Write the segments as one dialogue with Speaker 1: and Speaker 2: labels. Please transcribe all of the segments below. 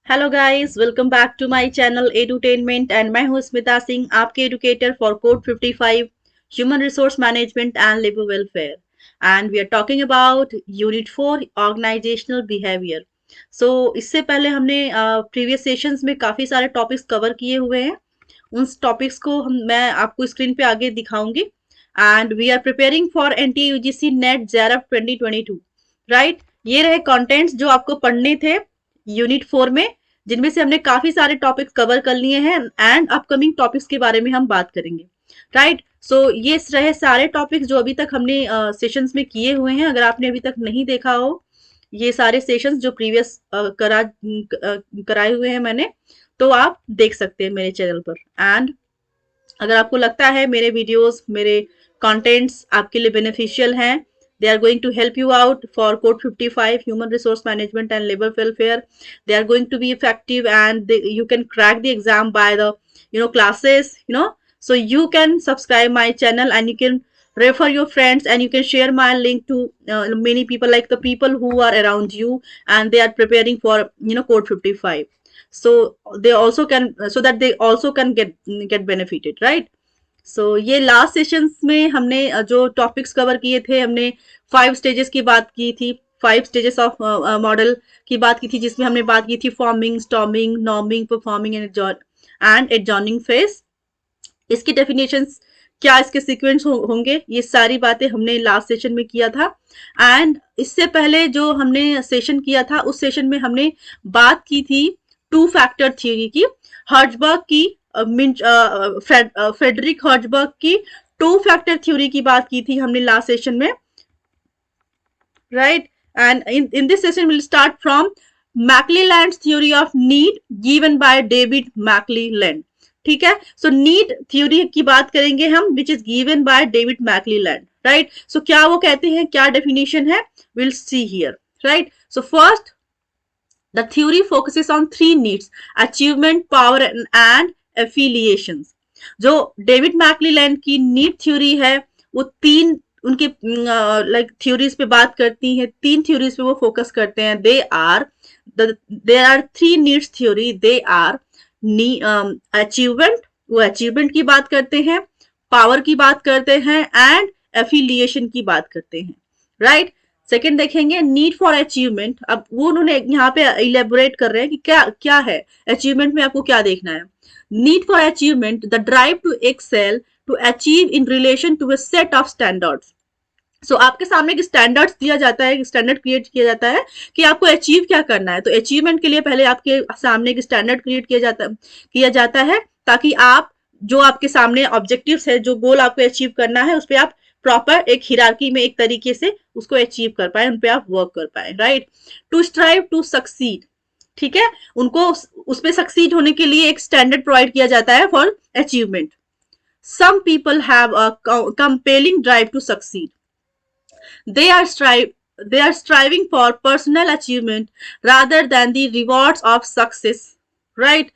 Speaker 1: Hello guys, welcome back to my channel edutainment and मैं हूं स्मिता सिंह, आपके educator for code 55 human resource management and labour welfare. And we are talking about unit 4 organisational behaviour. So इससे पहले हमने previous sessions में काफ़ी सारे topics cover किए हुए हैं। उन टॉपिक्स को मैं आपको स्क्रीन पे आगे दिखाऊंगी। And we are preparing for NTA UGC NET JRF 2022, right. ये रहे कंटेंट्स जो आपको पढ़ने थे यूनिट 4 में, जिनमें से हमने काफी सारे टॉपिक्स कवर कर लिए हैं एंड अपकमिंग टॉपिक्स के बारे में हम बात करेंगे, राइट। सो ये रहे सारे टॉपिक्स जो अभी तक हमने सेशंस में किए हुए हैं। अगर आपने अभी तक नहीं देखा हो ये सारे सेशंस जो प्रीवियस कराए हुए हैं मैंने, तो आप देख सकते हैं मेरे चैनल पर। एंड अगर आपको लगता है मेरे वीडियोस, मेरे कंटेंट्स आपके लिए बेनिफिशियल हैं, they are going to help you out for code 55 human resource management and labor welfare, they are going to be effective and you can crack the exam by the classes, so you can subscribe my channel and you can refer your friends and you can share my link to many people, like the people who are around you and they are preparing for code 55, so they also can, so that they also can get benefited, right। ये last sessions में हमने जो topics cover किए थे, हमने 5 stages की बात की थी, 5 स्टेजेस ऑफ मॉडल की बात की थी, जिसमें हमने बात की थी forming, storming, norming, performing and adjourning phase. इसकी डेफिनेशंस क्या, इसके सीक्वेंस होंगे, ये सारी बातें हमने लास्ट सेशन में किया था। एंड इससे पहले जो हमने सेशन किया था, उस सेशन में हमने बात की थी टू फैक्टर थ्योरी की, हर्ट्जबर्ग की, फ्रेडरिक हर्ट्जबर्ग की टू फैक्टर थ्योरी की बात की थी हमने लास्ट सेशन में, right. And in this session will start from McClelland theory of need given by David McClelland, ठीक है। सो नीड थ्योरी की बात करेंगे हम, which is given by David McClelland, right. So क्या वो कहते हैं, क्या डेफिनेशन है, will see here, right. So first, the theory focuses on 3 needs: achievement, power and affiliations। जो डेविड मैकलीलैंड की नीड थ्योरी है, वो 3 उनके लाइक थ्योरीज पे बात करती है, 3 थ्योरीज पे वो फोकस करते हैं। There are 3 needs theory, they are achievement, वो अचीवमेंट की बात करते हैं, पावर की बात करते हैं एंड एफिलिएशन की बात करते हैं, राइट। सेकंड देखेंगे नीड फॉर अचीवमेंट। अब वो उन्होंने यहाँ पे इलेबोरेट कर रहे हैं कि क्या क्या है अचीवमेंट में, आपको क्या देखना है। Need for achievement, the drive to excel to achieve in relation to a set of standards. So आपके सामने एक स्टैंडर्ड्स दिया जाता है, स्टैंडर्ड क्रिएट किया जाता है कि आपको अचीव क्या करना है। तो अचीवमेंट के लिए पहले आपके सामने एक स्टैंडर्ड क्रिएट किया जाता है ताकि आप, जो आपके सामने ऑब्जेक्टिव्स है, जो गोल आपको अचीव करना है, उस पर आप प्रॉपर एक हिरार्की में एक तरीके से उसको अचीव कर पाए, उन पे आप वर्क कर पाए, right. To strive to succeed, ठीक है, उनको उस पे सक्सीड होने के लिए एक स्टैंडर्ड प्रोवाइड किया जाता है for achievement. Some people have a compelling drive to succeed, they are striving for personal achievement rather than the rewards of success, right।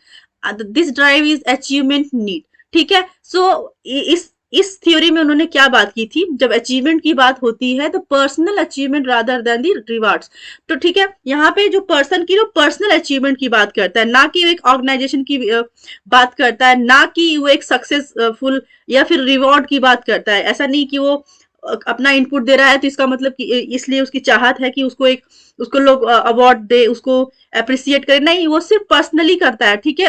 Speaker 1: This drive is achievement need, ठीक है। इस थ्योरी में उन्होंने क्या बात की थी, जब अचीवमेंट की बात होती है तो पर्सनल अचीवमेंट रादर देन दी रिवार्ड्स। तो ठीक है, यहाँ पे जो पर्सन की, जो पर्सनल अचीवमेंट की बात करता है, ना कि एक ऑर्गेनाइजेशन की बात करता है, ना कि वो एक सक्सेसफुल या फिर रिवॉर्ड की बात करता है। ऐसा नहीं कि वो अपना इनपुट दे रहा है तो इसका मतलब कि इसलिए उसकी चाहत है कि उसको लोग अवार्ड दे, उसको अप्रिसिएट करे, नहीं, वो सिर्फ पर्सनली करता है, ठीक है।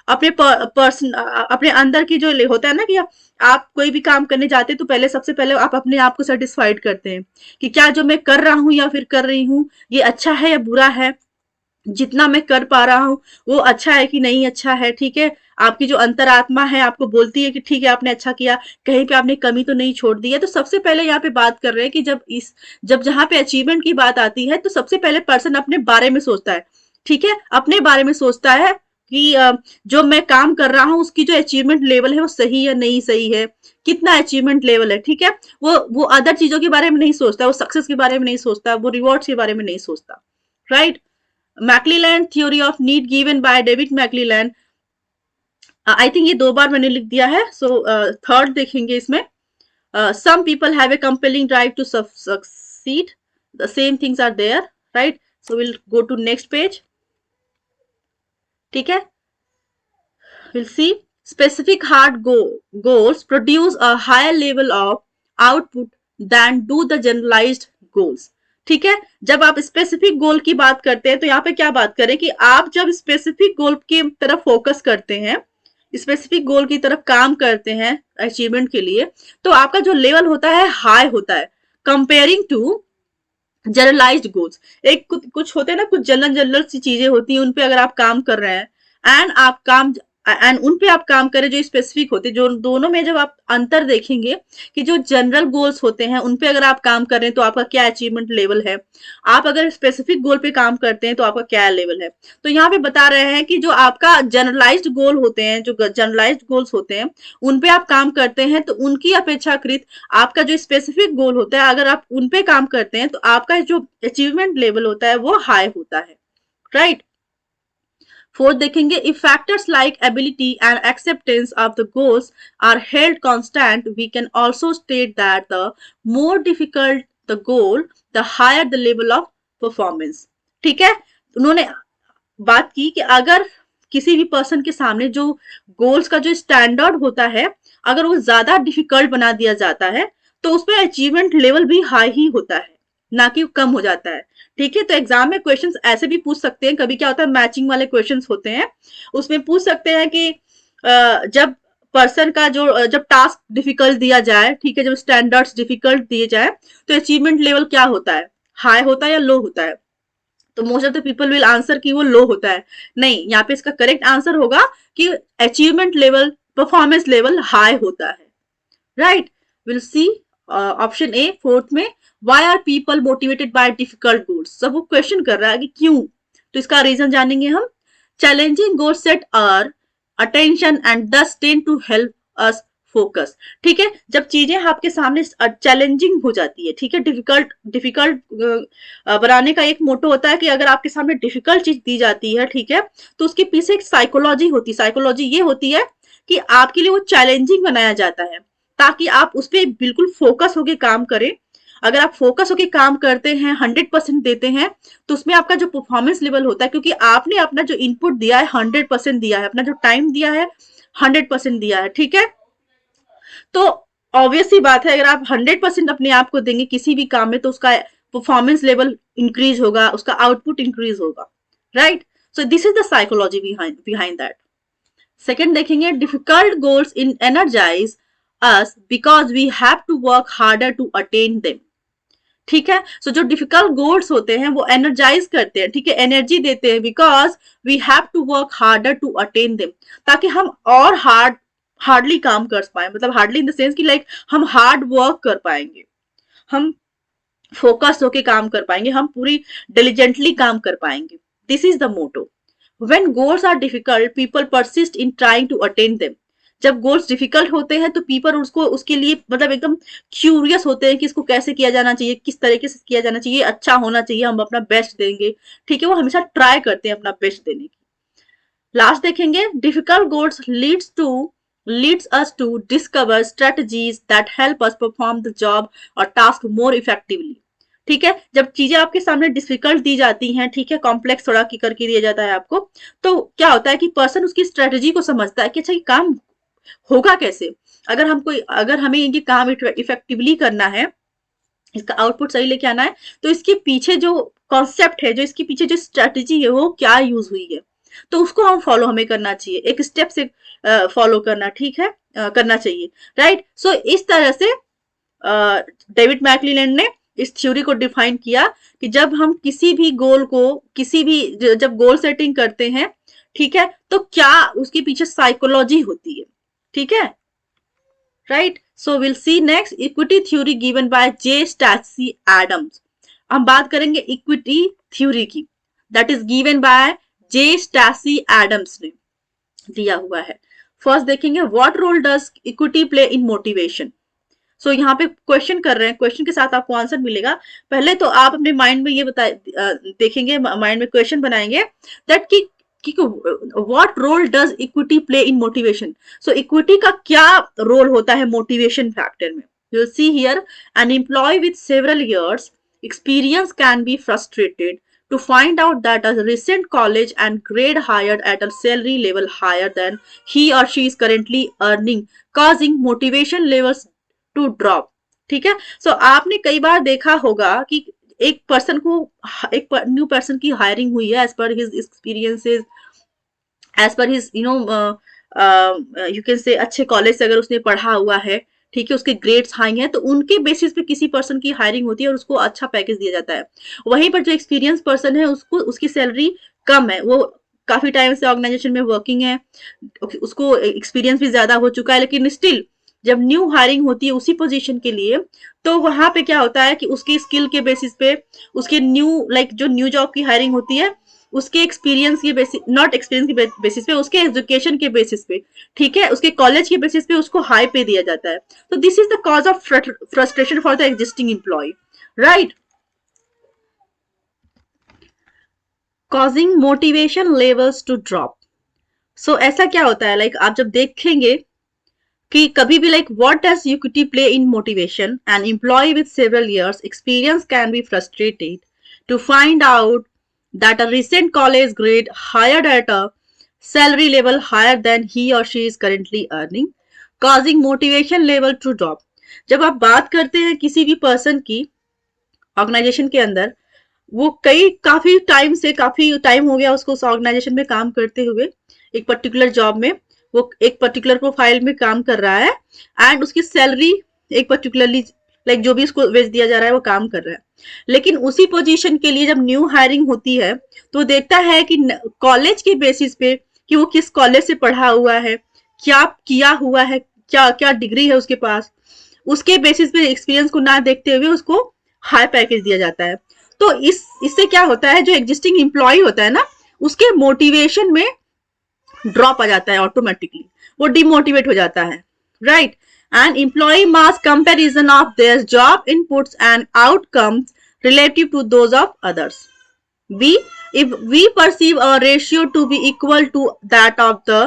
Speaker 1: अपने पर्सन, अपने अंदर की जो होता है ना, कि आप कोई भी काम करने जाते हैं तो पहले, सबसे पहले आप अपने आप को सेटिस्फाइड करते हैं कि क्या जो मैं कर रहा हूं या फिर कर रही हूँ, ये अच्छा है या बुरा है, जितना मैं कर पा रहा हूँ वो अच्छा है कि नहीं अच्छा है, ठीक है। आपकी जो अंतरात्मा है आपको बोलती है कि ठीक है आपने अच्छा किया, कहीं पे आपने कमी तो नहीं छोड़ दी है। तो सबसे पहले यहाँ पे बात कर रहे हैं कि जब जहाँ पे अचीवमेंट की बात आती है तो सबसे पहले पर्सन अपने बारे में सोचता है, ठीक है, अपने बारे में सोचता है कि जो मैं काम कर रहा हूँ उसकी जो अचीवमेंट लेवल है वो सही या नहीं सही है, कितना अचीवमेंट लेवल है, ठीक है। वो अदर चीजों के बारे में नहीं सोचता, वो सक्सेस के बारे में नहीं सोचता, वो रिवॉर्ड्स के बारे में नहीं सोचता, right. McClelland theory of need given by David McClelland, I think ये 2 बार मैंने लिख दिया है। थर्ड देखेंगे इसमें, some people have a compelling drive to succeed, the same things are there, right। So we'll go to next page। ठीक है, we'll see specific hard goals produce a higher level of output than do the generalized goals. ठीक है, जब आप specific goal की बात करते हैं तो यहाँ पे क्या बात करें कि आप जब स्पेसिफिक गोल की तरफ फोकस करते हैं, स्पेसिफिक गोल की तरफ काम करते हैं अचीवमेंट के लिए, तो आपका जो लेवल होता है हाई होता है कंपेयरिंग टू जनरलाइज्ड गोल्स। एक कुछ होते हैं ना, कुछ जनरल जनरल सी चीजें होती हैं, उन पे अगर आप काम कर रहे हैं एंड उन पे आप काम करें जो स्पेसिफिक होते हैं, जो दोनों में जब आप अंतर देखेंगे कि जो जनरल गोल्स होते हैं उन पे अगर आप काम कर रहे हैं तो आपका क्या अचीवमेंट लेवल है, आप अगर स्पेसिफिक गोल पे काम करते हैं तो आपका क्या लेवल है। तो यहाँ पे बता रहे हैं कि जो आपका जनरलाइज्ड गोल होते हैं, जो जनरलाइज्ड गोल्स होते हैं उन पे आप काम करते हैं तो उनकी अपेक्षाकृत आपका जो स्पेसिफिक गोल होता है अगर आप उन पे काम करते हैं तो आपका जो अचीवमेंट लेवल होता है वो हाई होता है, राइट। फोर्थ देखेंगे, if factors like ability and acceptance of the goals are held constant we can also state that the more difficult the goal the higher the level of performance. ठीक है, उन्होंने बात की कि अगर किसी भी पर्सन के सामने जो गोल्स का जो स्टैंडर्ड होता है अगर वो ज्यादा डिफिकल्ट बना दिया जाता है तो उसमें अचीवमेंट लेवल भी हाई ही होता है, ना कि कम हो जाता है। ठीक है, तो एग्जाम में क्वेश्चंस ऐसे भी पूछ सकते हैं, कभी क्या होता है मैचिंग वाले क्वेश्चंस होते हैं, उसमें पूछ सकते हैं कि जब पर्सन का जो जब टास्क डिफिकल्ट दिया जाए, ठीक है, जब स्टैंडर्ड्स डिफिकल्ट दिए जाए तो अचीवमेंट लेवल क्या होता है, हाई होता है या लो होता है। तो most of the people will answer कि वो लो होता है। नहीं, यहाँ पे इसका करेक्ट आंसर होगा कि achievement level, performance level high होता है, right. Will see option A fourth में, why are people motivated by difficult goals. सब वो क्वेश्चन कर रहा है कि क्यों, तो इसका रीजन जानेंगे हम। Challenging goal set are attention and thus tend to help us focus. ठीक है, जब चीजें आपके सामने चैलेंजिंग हो जाती है, ठीक है, डिफिकल्ट डिफिकल्ट बनाने का एक मोटो होता है कि अगर आपके सामने डिफिकल्ट चीज दी जाती है, ठीक है, तो उसके पीछे एक साइकोलॉजी होती है। साइकोलॉजी ये होती है कि आपके लिए वो चैलेंजिंग बनाया जाता है ताकि आप उस पर बिल्कुल फोकस होके काम करें। अगर आप फोकस होके काम करते हैं, 100% देते हैं, तो उसमें आपका जो परफॉर्मेंस लेवल होता है, क्योंकि आपने अपना जो इनपुट दिया है 100% दिया है, अपना जो टाइम दिया है 100% दिया है, ठीक है, तो ऑब्वियस ही बात है अगर आप 100% अपने आप को देंगे किसी भी काम में तो उसका परफॉर्मेंस लेवल इंक्रीज होगा, उसका आउटपुट इंक्रीज होगा, right. So this is the psychology behind that. Second देखेंगे, difficult goals in energize us because we have to work harder to attain them. ठीक है, सो जो डिफिकल्ट गोल्स होते हैं वो एनर्जाइज करते हैं, ठीक है, एनर्जी देते हैं, because we have to work harder to attain them, ताकि हम और हार्डली काम कर पाए, मतलब हार्डली इन द सेंस कि लाइक हम हार्ड वर्क कर पाएंगे, हम फोकस होके काम कर पाएंगे, हम पूरी डिलीजेंटली काम कर पाएंगे। This is the motto. When goals are difficult people persist in trying to attain them. जब गोल्स डिफिकल्ट होते हैं तो पीपल उसको उसके लिए मतलब एकदम क्यूरियस होते हैं कि इसको कैसे किया जाना चाहिए, किस तरीके से किया जाना चाहिए, अच्छा होना चाहिए, हम अपना बेस्ट देंगे, ठीक है, वो हमेशा ट्राई करते हैं अपना बेस्ट देने की। लास्ट देखेंगे, difficult goals leads us to discover strategies that help us perform the job और टास्क मोर इफेक्टिवली। ठीक है, जब चीजें आपके सामने डिफिकल्ट दी जाती हैं, ठीक है, कॉम्प्लेक्स थोड़ा की करके दिया जाता है आपको, तो क्या होता है कि पर्सन उसकी स्ट्रेटजी को समझता है कि अच्छा ये काम होगा कैसे, अगर हमें ये काम इफेक्टिवली करना है, इसका आउटपुट सही लेके आना है, तो इसके पीछे जो कॉन्सेप्ट है, जो इसके पीछे जो स्ट्रेटेजी है वो क्या यूज हुई है, तो उसको हम फॉलो हमें करना चाहिए, एक स्टेप से फॉलो करना, ठीक है, करना चाहिए, राइट। सो इस तरह से डेविड मैकक्लेलैंड ने इस थ्योरी को डिफाइन किया कि जब हम किसी भी गोल को जब गोल सेटिंग करते हैं, ठीक है, तो क्या उसके पीछे साइकोलॉजी होती है, ठीक है, right. So will see next equity theory given by J Stacy Adams. हम बात करेंगे इक्विटी थ्योरी की, that is given by J Stacy Adams ने दिया हुआ है। फर्स्ट देखेंगे, what role does equity play in motivation. So यहाँ पे क्वेश्चन कर रहे हैं, क्वेश्चन के साथ आपको आंसर मिलेगा। पहले तो आप अपने माइंड में ये देखेंगे, माइंड में क्वेश्चन बनाएंगे दैट कि what role does equity play in motivation. So equity का क्या रोल होता है मोटिवेशन फैक्टर में। You will see here, an employee with several years experience can be frustrated, to find out that a recent college and grade hired at a salary level higher than he or she is currently earning, causing motivation levels to drop. ठीक है. सो आपने कई बार देखा होगा कि एक person को, एक न्यू पर्सन की हायरिंग हुई है एज पर हिज एक्सपीरियंसेस, एज पर हिज यू कैन से अच्छे कॉलेज से अगर उसने पढ़ा हुआ है, ठीक है, उसके ग्रेड्स हाई हैं, तो उनके बेसिस पे किसी पर्सन की हायरिंग होती है और उसको अच्छा पैकेज दिया जाता है. वहीं पर जो एक्सपीरियंस पर्सन है उसको उसकी सैलरी कम है, वो काफी टाइम से ऑर्गेनाइजेशन में वर्किंग है, उसको एक्सपीरियंस भी ज्यादा हो चुका है, लेकिन स्टिल जब न्यू हायरिंग होती है उसी पोजीशन के लिए, तो वहां पे क्या होता है कि उसकी स्किल के बेसिस पे, उसके न्यू जो न्यू जॉब की हायरिंग होती है उसके एक्सपीरियंस के बेसिस, नॉट एक्सपीरियंस के बेसिस पे, उसके एजुकेशन के बेसिस पे, ठीक है, उसके कॉलेज के बेसिस पे उसको हाई पे दिया जाता है. तो this is the cause of frustration for the existing employ, right. Causing motivation levels to drop. So ऐसा क्या होता है, आप जब देखेंगे कि कभी भी what does equity play in motivation, an employee with several years experience can be frustrated to find out that a recent college grade hired at a salary level higher than he or she is currently earning, causing motivation level to drop. जब आप बात करते हैं किसी भी person की organisation के अंदर, वो काफी टाइम हो गया उसको उस ऑर्गेनाइजेशन में काम करते हुए, एक पर्टिकुलर जॉब में वो एक पर्टिकुलर प्रोफाइल में काम कर रहा है, एंड उसकी सैलरी एक पर्टिकुलरली जो भी उसको वेज दिया जा रहा है वो काम कर रहा है. लेकिन उसी पोजीशन के लिए जब न्यू हायरिंग होती है तो देखता है कि कॉलेज के बेसिस पे कि वो किस कॉलेज से पढ़ा हुआ है, क्या किया हुआ है, क्या क्या डिग्री है उसके पास, उसके बेसिस पे एक्सपीरियंस को ना देखते हुए उसको हाई पैकेज दिया जाता है. तो इससे क्या होता है, जो एग्जिस्टिंग एम्प्लॉय होता है ना, उसके मोटिवेशन में ड्रॉप आ जाता है ऑटोमेटिकली, वो डिमोटिवेट हो जाता है, right. And employee makes comparison of their job inputs and outcomes relative to those of others. B, if we perceive a ratio to be equal to that of the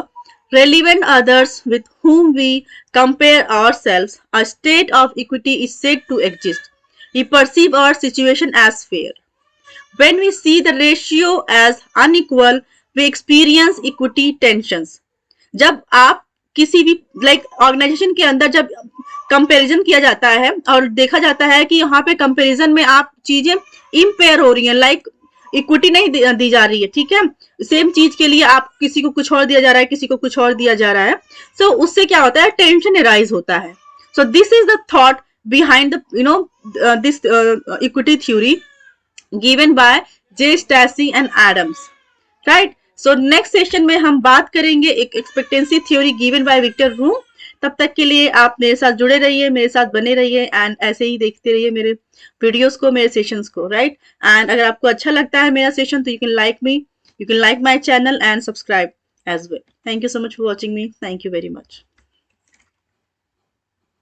Speaker 1: relevant others with whom we compare ourselves, a state of equity is said to exist. We perceive our situation as fair. When we see the ratio as unequal, we experience equity tensions. जब आप किसी भी organisation के अंदर जब comparison किया जाता है और देखा जाता है कि यहाँ पे कंपैरिजन में आप चीजें इम्पेयर हो रही हैं, इक्विटी नहीं दी जा रही है, ठीक है, सेम चीज के लिए आप किसी को कुछ और दिया जा रहा है, किसी को कुछ और दिया जा रहा है, सो उससे क्या होता है, टेंशन अराइज होता है. So this is the thought behind the this equity theory given by J Stacy and Adams, right. So next session में हम बात करेंगे एक expectancy theory given by Victor Vroom. तब तक के लिए आप मेरे साथ जुड़े रहिए, मेरे साथ बने रहिए, एंड ऐसे ही देखते रहिए मेरे वीडियोस को, मेरे सेशंस को, राइट. एंड अगर आपको अच्छा लगता है मेरा सेशन तो you can like me, you can like my channel and subscribe as well. Thank you so much for watching me. Thank you very much.